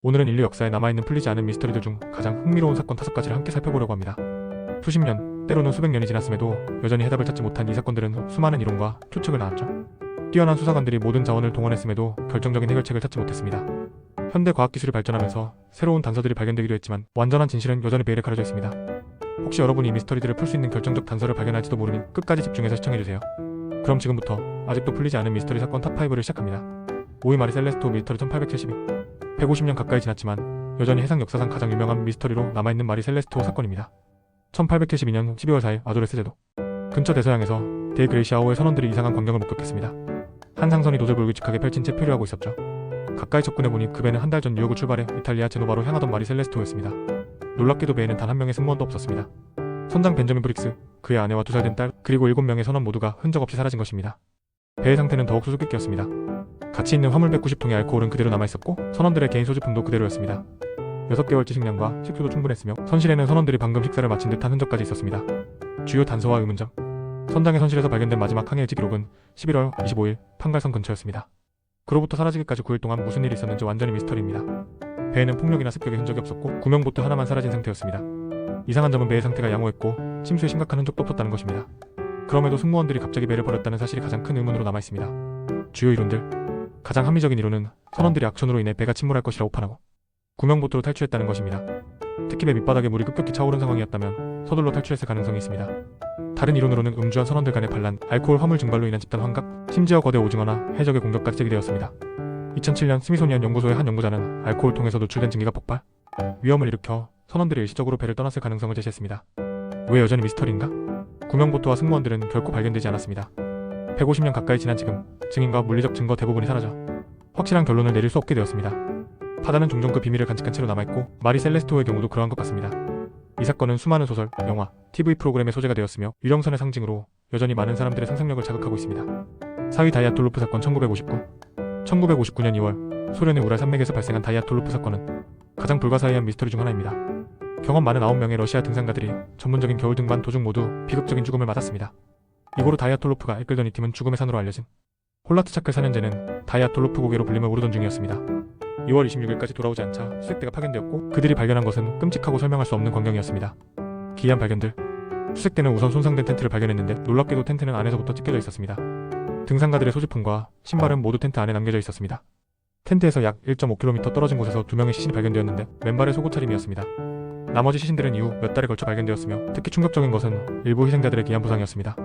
오늘은 인류 역사에 남아있는 풀리지 않은 미스터리들 중 가장 흥미로운 사건 5가지를 함께 살펴보려고 합니다. 수십 년, 때로는 수백 년이 지났음에도 여전히 해답을 찾지 못한 이 사건들은 수많은 이론과 추측을 낳았죠. 뛰어난 수사관들이 모든 자원을 동원했음에도 결정적인 해결책을 찾지 못했습니다. 현대 과학기술이 발전하면서 새로운 단서들이 발견되기도 했지만 완전한 진실은 여전히 베일에 가려져 있습니다. 혹시 여러분이 이 미스터리들을 풀 수 있는 결정적 단서를 발견할지도 모르니 끝까지 집중해서 시청해주세요. 그럼 지금부터 아직도 풀리지 않은 미스터리 사건 탑5를 시작합니다. 5위 마리 셀레스토 미스터리 1872. 150년 가까이 지났지만 여전히 해상 역사상 가장 유명한 미스터리로 남아있는 마리 셀레스토 사건입니다. 1872년 12월 4일 아도레스 제도 근처 대서양에서 데이그레이시아호의 선원들이 이상한 광경을 목격했습니다. 한 상선이 돛을 불규칙하게 펼친 채 표류하고 있었죠. 가까이 접근해보니 그 배는 한 달 전 뉴욕을 출발해 이탈리아 제노바로 향하던 마리 셀레스토였습니다. 놀랍게도 배에는 단 한 명의 승무원도 없었습니다. 선장 벤저민 브릭스, 그의 아내와 2살 된 딸, 그리고 7명의 선원 모두가 흔적 없이 사라진 것입니다. 배의 상태는 더욱 수수께끼였습니다. 같이 있는 화물 190통의 알코올은 그대로 남아있었고 선원들의 개인 소지품도 그대로였습니다. 6개월치 식량과 식수도 충분했으며 선실에는 선원들이 방금 식사를 마친 듯한 흔적까지 있었습니다. 주요 단서와 의문점. 선장의 선실에서 발견된 마지막 항해일지 기록은 11월 25일 판갈성 근처였습니다. 그로부터 사라지기까지 9일 동안 무슨 일이 있었는지 완전히 미스터리입니다. 배에는 폭력이나 습격의 흔적이 없었고 구명보트 하나만 사라진 상태였습니다. 이상한 점은 배의 상태가 양호했고 침수에 심각한 흔적도 없었다는 것입니다. 그럼에도 승무원들이 갑자기 배를 버렸다는 사실이 가장 큰 의문으로 남아있습니다. 주요 이론들. 가장 합리적인 이론은 선원들이 악천후로 인해 배가 침몰할 것이라 오판하고 구명보트로 탈출했다는 것입니다. 특히 배 밑바닥에 물이 급격히 차오른 상황이었다면 서둘러 탈출했을 가능성이 있습니다. 다른 이론으로는 음주한 선원들 간의 반란, 알코올 화물 증발로 인한 집단 환각, 심지어 거대 오징어나 해적의 공격까지 제기되었습니다. 2007년 스미소니언 연구소의 한 연구자는 알코올통에서 노출된 증기가 폭발, 위험을 일으켜 선원들이 일시적으로 배를 떠났을 가능성을 제시했습니다. 왜 여전히 미스터리인가? 구명보트와 승무원들은 결코 발견되지 않았습니다. 150년 가까이 지난 지금 증인과 물리적 증거 대부분이 사라져 확실한 결론을 내릴 수 없게 되었습니다. 바다는 종종 그 비밀을 간직한 채로 남아있고 마리 셀레스토의 경우도 그러한 것 같습니다. 이 사건은 수많은 소설, 영화, TV 프로그램의 소재가 되었으며 유령선의 상징으로 여전히 많은 사람들의 상상력을 자극하고 있습니다. 4위 다이아톨로프 사건 1959. 1959년 2월 소련의 우랄 산맥에서 발생한 다이아톨로프 사건은 가장 불가사의한 미스터리 중 하나입니다. 경험 많은 9명의 러시아 등산가들이 전문적인 겨울 등반 도중 모두 비극적인 죽음을 맞았습니다. 이고로 다이아톨로프가 이끌던 이 팀은 죽음의 산으로 알려진 홀라트차클 4년제는 다이아톨로프 고개로 불림을 오르던 중이었습니다. 2월 26일까지 돌아오지 않자 수색대가 파견되었고 그들이 발견한 것은 끔찍하고 설명할 수 없는 광경이었습니다. 기이한 발견들. 수색대는 우선 손상된 텐트를 발견했는데 놀랍게도 텐트는 안에서부터 찢겨져 있었습니다. 등산가들의 소지품과 신발은 모두 텐트 안에 남겨져 있었습니다. 텐트에서 약 1.5km 떨어진 곳에서 2명의 시신이 발견되었는데 맨발의 속옷 차림이었습니다. 나머지 시신들은 이후 몇 달에 걸쳐 발견되었으며 특히 충격적인 것은 일부 희생자들의 기한 부상이었습니다.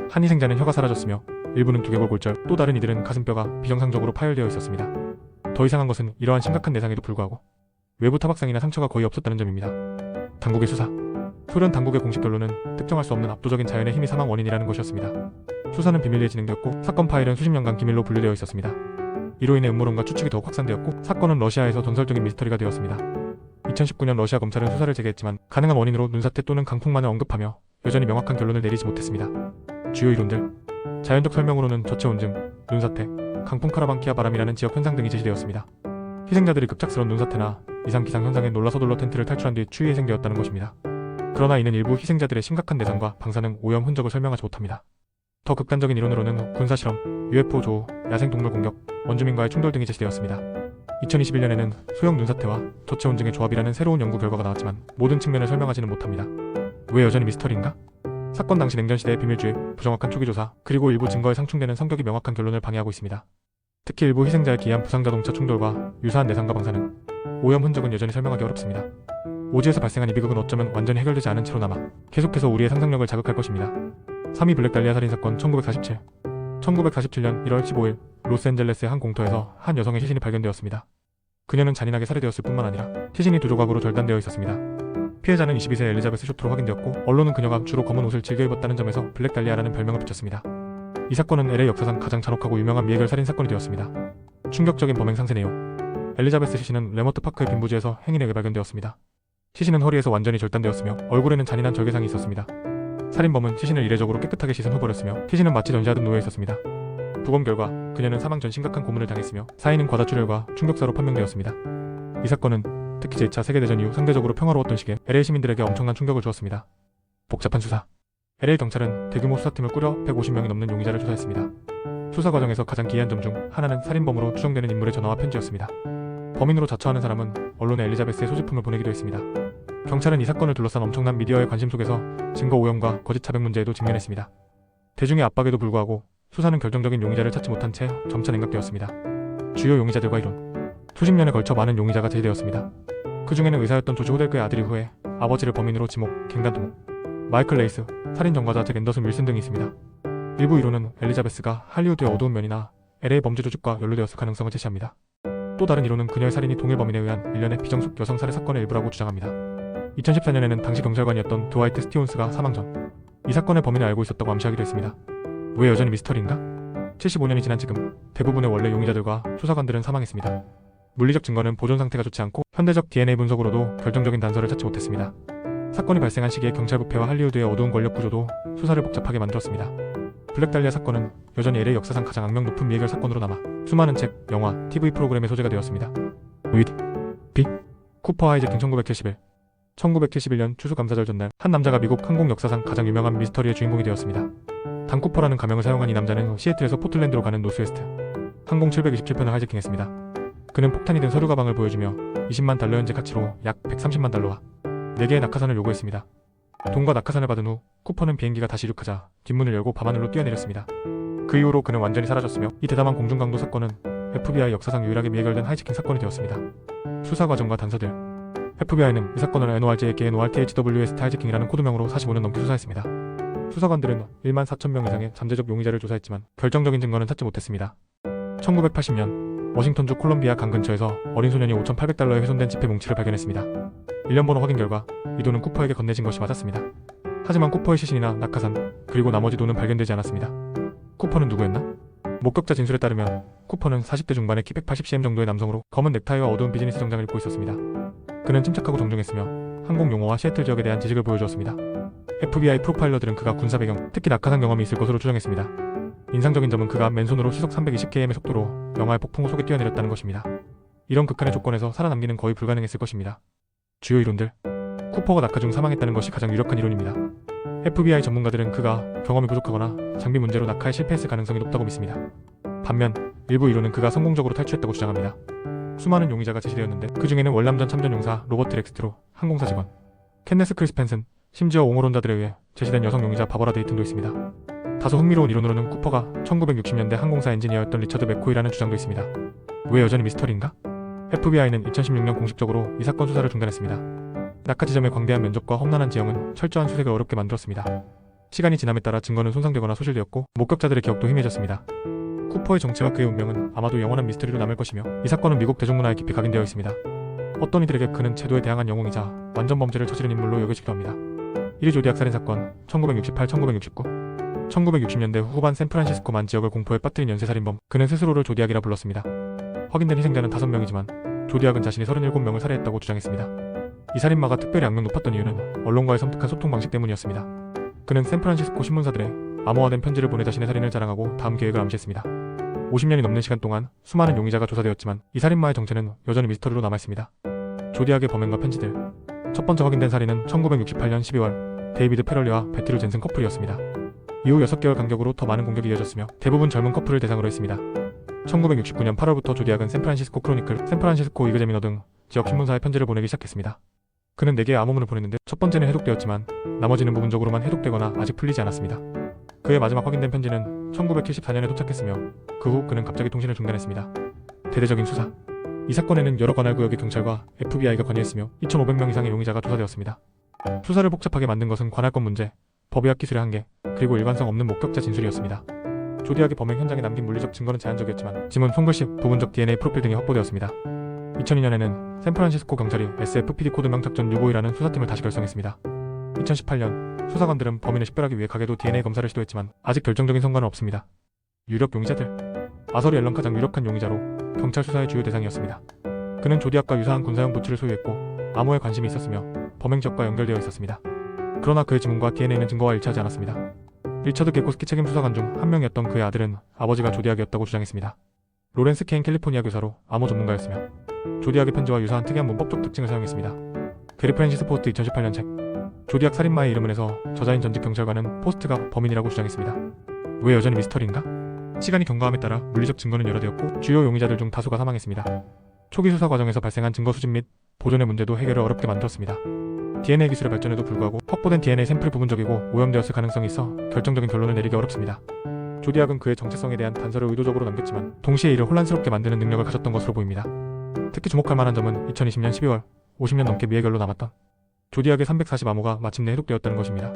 한 희생자는 혀가 사라졌으며 일부는 두개골 골절, 또 다른 이들은 가슴뼈가 비정상적으로 파열되어 있었습니다. 더 이상한 것은 이러한 심각한 내상에도 불구하고 외부 타박상이나 상처가 거의 없었다는 점입니다. 당국의 수사. 소련 당국의 공식 결론은 특정할 수 없는 압도적인 자연의 힘이 사망 원인이라는 것이었습니다. 수사는 비밀리에 진행되었고 사건 파일은 수십 년간 기밀로 분류되어 있었습니다. 이로 인해 음모론과 추측이 더욱 확산되었고 사건은 러시아에서 전설적인 미스터리가 되었습니다. 2019년 러시아 검찰은 수사를 재개했지만 가능한 원인으로 눈사태 또는 강풍만을 언급하며 여전히 명확한 결론을 내리지 못했습니다. 주요 이론들. 자연적 설명으로는 저체온증, 눈사태, 강풍 카라반키아 바람이라는 지역 현상 등이 제시되었습니다. 희생자들이 급작스런 눈사태나 이상 기상 현상에 놀라 서둘러 텐트를 탈출한 뒤 추위 희생되었다는 것입니다. 그러나 이는 일부 희생자들의 심각한 내상과 방사능, 오염 흔적을 설명하지 못합니다. 더 극단적인 이론으로는 군사실험, UFO 조우, 야생동물 공격, 원주민과의 충돌 등이 제시되었습니다. 2021년에는 소형 눈사태와 저체온증의 조합이라는 새로운 연구 결과가 나왔지만 모든 측면을 설명하지는 못합니다. 왜 여전히 미스터리인가? 사건 당시 냉전시대의 비밀주의, 부정확한 초기조사, 그리고 일부 증거에 상충되는 성격이 명확한 결론을 방해하고 있습니다. 특히 일부 희생자의 기이한 부상자동차 충돌과 유사한 내상과 방사능, 오염 흔적은 여전히 설명하기 어렵습니다. 오지에서 발생한 이 비극은 어쩌면 완전히 해결되지 않은 채로 남아 계속해서 우리의 상상력을 자극할 것입니다. 3위 블랙달리아 살인사건 1947. 1947년 1월 15일 로스앤젤레스의 한 공터에서 한 여성의 시신이 발견되었습니다. 그녀는 잔인하게 살해되었을 뿐만 아니라 시신이 두 조각으로 절단되어 있었습니다. 피해자는 22세 엘리자베스 쇼트로 확인되었고 언론은 그녀가 주로 검은 옷을 즐겨 입었다는 점에서 블랙달리아라는 별명을 붙였습니다. 이 사건은 LA 역사상 가장 잔혹하고 유명한 미해결 살인 사건이 되었습니다. 충격적인 범행 상세 내용. 엘리자베스 시신은 레머트 파크의 빈부지에서 행인에게 발견되었습니다. 시신은 허리에서 완전히 절단되었으며 얼굴에는 잔인한 절개상이 있었습니다. 살인범은 시신을 이례적으로 깨끗하게 씻은 후 버렸으며 시신은 마치 전시하듯 누워 있었습니다. 부검 결과 그녀는 사망 전 심각한 고문을 당했으며 사인은 과다출혈과 충격사로 판명되었습니다. 이 사건은 특히 제2차 세계대전 이후 상대적으로 평화로웠던 시기에 LA 시민들에게 엄청난 충격을 주었습니다. 복잡한 수사. LA 경찰은 대규모 수사팀을 꾸려 150명이 넘는 용의자를 조사했습니다. 수사 과정에서 가장 기이한 점 중 하나는 살인범으로 추정되는 인물의 전화와 편지였습니다. 범인으로 자처하는 사람은 언론에 엘리자베스의 소지품을 보내기도 했습니다. 경찰은 이 사건을 둘러싼 엄청난 미디어의 관심 속에서 증거 오염과 거짓 자백 문제에도 직면했습니다. 대중의 압박에도 불구하고 수사는 결정적인 용의자를 찾지 못한 채 점차 냉각되었습니다. 주요 용의자들과 이론. 수십 년에 걸쳐 많은 용의자가 제시되었습니다. 그 중에는 의사였던 조지 호델크의 아들이 후에 아버지를 범인으로 지목, 갱단두목, 마이클 레이스, 살인 전과자 잭 앤더슨 윌슨 등이 있습니다. 일부 이론은 엘리자베스가 할리우드의 어두운 면이나 LA 범죄 조직과 연루되었을 가능성을 제시합니다. 또 다른 이론은 그녀의 살인이 동일 범인에 의한 일련의 비정숙 여성 살해 사건의 일부라고 주장합니다. 2014년에는 당시 경찰관이었던 드와이트 스티온스가 사망 전 이 사건의 범인을 알고 있었다고 암시하기도 했습니다. 왜 여전히 미스터리인가? 75년이 지난 지금 대부분의 원래 용의자들과 수사관들은 사망했습니다. 물리적 증거는 보존 상태가 좋지 않고 현대적 DNA 분석으로도 결정적인 단서를 찾지 못했습니다. 사건이 발생한 시기에 경찰 부패와 할리우드의 어두운 권력 구조도 수사를 복잡하게 만들었습니다. 블랙 달리아 사건은 여전히 LA 역사상 가장 악명 높은 미해결 사건으로 남아 수많은 책, 영화, TV 프로그램의 소재가 되었습니다. 위드, 비, 쿠퍼 하이제킹 1971년 추수감사절 전날 한 남자가 미국 항공 역사상 가장 유명한 미스터리의 주인공이 되었습니다. 단 쿠퍼라는 가명을 사용한 이 남자는 시애틀에서 포틀랜드로 가는 노스웨스트 항공 727편을 하이제킹했습니다. 그는 폭탄이 든 서류 가방을 보여주며 20만 달러 현재 가치로 약 130만 달러와 4개의 낙하산을 요구했습니다. 돈과 낙하산을 받은 후 쿠퍼는 비행기가 다시 이륙하자 뒷문을 열고 밤하늘로 뛰어내렸습니다. 그 이후로 그는 완전히 사라졌으며 이 대담한 공중강도 사건은 FBI 역사상 유일하게 미해결된 하이제킹 사건이 되었습니다. 수사 과정과 단서들. FBI는 이 사건을 NORJK-NORTHWS 하이제킹이라는 코드명으로 45년 넘게 수사했습니다. 수사관들은 1만 4천 명 이상의 잠재적 용의자를 조사했지만 결정적인 증거는 찾지 못했습니다. 1980년 워싱턴주 콜럼비아 강 근처에서 어린 소년이 5,800달러에 훼손된 지폐 뭉치를 발견했습니다. 일련 번호 확인 결과 이 돈은 쿠퍼에게 건네진 것이 맞았습니다. 하지만 쿠퍼의 시신이나 낙하산 그리고 나머지 돈은 발견되지 않았습니다. 쿠퍼는 누구였나? 목격자 진술에 따르면 쿠퍼는 40대 중반의 키 180cm 정도의 남성으로 검은 넥타이와 어두운 비즈니스 정장을 입고 있었습니다. 그는 침착하고 정중했으며 항공 용어와 시애틀 지역에 대한 지식을 보여주었습니다. FBI 프로파일러들은 그가 군사 배경, 특히 낙하산 경험이 있을 것으로 추정했습니다. 인상적인 점은 그가 맨손으로 시속 320km의 속도로 영화의 폭풍 속에 뛰어내렸다는 것입니다. 이런 극한의 조건에서 살아남기는 거의 불가능했을 것입니다. 주요 이론들. 쿠퍼가 낙하 중 사망했다는 것이 가장 유력한 이론입니다. FBI 전문가들은 그가 경험이 부족하거나 장비 문제로 낙하에 실패했을 가능성이 높다고 믿습니다. 반면 일부 이론은 그가 성공적으로 탈출했다고 주장합니다. 수많은 용의자가 제시되었는데 그 중에는 월남전 참전용사 로버트 렉스트로 항공사 직원, 캔네스 크리스펜슨, 심지어 옹호론자들에 의해 제시된 여성 용의자 바버라 데이튼도 있습니다. 다소 흥미로운 이론으로는 쿠퍼가 1960년대 항공사 엔지니어였던 리처드 맥코이라는 주장도 있습니다. 왜 여전히 미스터리인가? FBI는 2016년 공식적으로 이 사건 수사를 중단했습니다. 낙하 지점의 광대한 면적과 험난한 지형은 철저한 수색을 어렵게 만들었습니다. 시간이 지남에 따라 증거는 손상되거나 소실되었고 목격자들의 기억도 희미해졌습니다. 쿠퍼의 정체와 그의 운명은 아마도 영원한 미스터리로 남을 것이며 이 사건은 미국 대중문화에 깊이 각인되어 있습니다. 어떤 이들에게 그는 제도에 대항한 영웅이자 완전 범죄를 저지른 인물로 여겨지기도 합니다. 1위 조디악 살인 사건 1968-1969 1960년대 후반 샌프란시스코만 지역을 공포에 빠뜨린 연쇄살인범 그는 스스로를 조디악이라 불렀습니다. 확인된 희생자는 5명이지만 조디악은 자신이 37명을 살해했다고 주장했습니다. 이 살인마가 특별히 악명 높았던 이유는 언론과의 섬뜩한 소통 방식 때문이었습니다. 그는 샌프란시스코 신문사들에 암호화된 편지를 보내 자신의 살인을 자랑하고 다음 계획을 암시했습니다. 50년이 넘는 시간 동안 수많은 용의자가 조사되었지만 이 살인마의 정체는 여전히 미스터리로 남아있습니다. 조디악의 범행과 편지들. 첫 번째 확인된 살인은 1968년 12월 데이비드 페럴리와 베티루 젠슨 커플이었습니다. 이후 6개월 간격으로 더 많은 공격이 이어졌으며 대부분 젊은 커플을 대상으로 했습니다. 1969년 8월부터 조디악은 샌프란시스코 크로니클, 샌프란시스코 이그제미너 등 지역 신문사에 편지를 보내기 시작했습니다. 그는 4개의 암호문을 보냈는데 첫 번째는 해독되었지만 나머지는 부분적으로만 해독되거나 아직 풀리지 않았습니다. 그의 마지막 확인된 편지는 1974년에 도착했으며 그 후 그는 갑자기 통신을 중단했습니다. 대대적인 수사. 이 사건에는 여러 관할 구역의 경찰과 FBI가 관여했으며 2,500명 이상의 용의자가 조사되었습니다. 수사를 복잡하게 만든 것은 관할권 문제, 법의학 기술의 한계, 그리고 일관성 없는 목격자 진술이었습니다. 조디악의 범행 현장에 남긴 물리적 증거는 제한적이었지만 지문, 손글씨, 부분적 DNA 프로필 등이 확보되었습니다. 2002년에는 샌프란시스코 경찰이 SFPD 코드 명작전 유보이라는 수사팀을 다시 결성했습니다. 2018년 수사관들은 범인을 식별하기 위해 가게도 DNA 검사를 시도했지만 아직 결정적인 성과는 없습니다. 유력 용의자들. 아서리 앨런 가장 유력한 용의자로 경찰 수사의 주요 대상이었습니다. 그는 조디악과 유사한 군사용 부츠를 소유했고 암호에 관심이 있었으며 범행 지역과 연결되어 있었습니다. 그러나 그의 지문과 DNA는 증거와 일치하지 않았습니다. 리처드 게코스키 책임 수사관 중 한 명이었던 그의 아들은 아버지가 조디악이었다고 주장했습니다. 로렌스 케인 캘리포니아 교사로 암호 전문가였으며 조디악의 편지와 유사한 특이한 문법적 특징을 사용했습니다. 게리 프랜시스 포스트 2018년 책 조디악 살인마의 이름을 해서 저자인 전직 경찰관은 포스트가 범인이라고 주장했습니다. 왜 여전히 미스터리인가? 시간이 경과함에 따라 물리적 증거는 열어되었고 주요 용의자들 중 다수가 사망했습니다. 초기 수사 과정에서 발생한 증거 수집 및 보존의 문제도 해결을 어렵게 만들었습니다. DNA 기술의 발전에도 불구하고 확보된 DNA 샘플이 부분적이고 오염되었을 가능성이 있어 결정적인 결론을 내리기 어렵습니다. 조디악은 그의 정체성에 대한 단서를 의도적으로 남겼지만 동시에 이를 혼란스럽게 만드는 능력을 가졌던 것으로 보입니다. 특히 주목할 만한 점은 2020년 12월 50년 넘게 미해결로 남았던 조디악의 340암호가 마침내 해독되었다는 것입니다.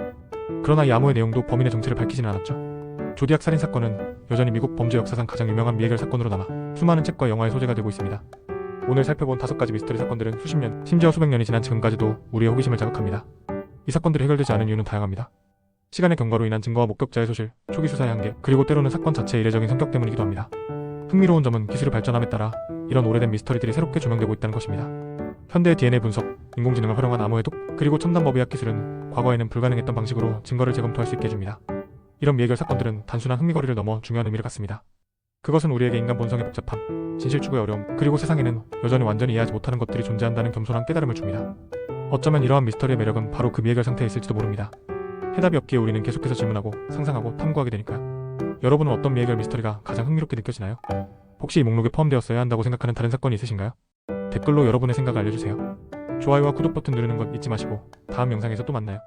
그러나 이 암호의 내용도 범인의 정체를 밝히지는 않았죠. 조디악 살인 사건은 여전히 미국 범죄 역사상 가장 유명한 미해결 사건으로 남아 수많은 책과 영화의 소재가 되고 있습니다. 오늘 살펴본 5가지 미스터리 사건들은 수십 년, 심지어 수백 년이 지난 지금까지도 우리의 호기심을 자극합니다. 이 사건들이 해결되지 않은 이유는 다양합니다. 시간의 경과로 인한 증거와 목격자의 소실, 초기 수사의 한계, 그리고 때로는 사건 자체의 이례적인 성격 때문이기도 합니다. 흥미로운 점은 기술의 발전함에 따라 이런 오래된 미스터리들이 새롭게 조명되고 있다는 것입니다. 현대의 DNA 분석, 인공지능을 활용한 암호 해독, 그리고 첨단 법의학 기술은 과거에는 불가능했던 방식으로 증거를 재검토할 수 있게 해줍니다. 이런 미해결 사건들은 단순한 흥미거리를 넘어 중요한 의미를 갖습니다. 그것은 우리에게 인간 본성의 복잡함, 진실 추구의 어려움, 그리고 세상에는 여전히 완전히 이해하지 못하는 것들이 존재한다는 겸손한 깨달음을 줍니다. 어쩌면 이러한 미스터리의 매력은 바로 그 미해결 상태에 있을지도 모릅니다. 해답이 없기에 우리는 계속해서 질문하고 상상하고 탐구하게 되니까요. 여러분은 어떤 미해결 미스터리가 가장 흥미롭게 느껴지나요? 혹시 이 목록에 포함되었어야 한다고 생각하는 다른 사건이 있으신가요? 댓글로 여러분의 생각을 알려주세요. 좋아요와 구독 버튼 누르는 것 잊지 마시고 다음 영상에서 또 만나요.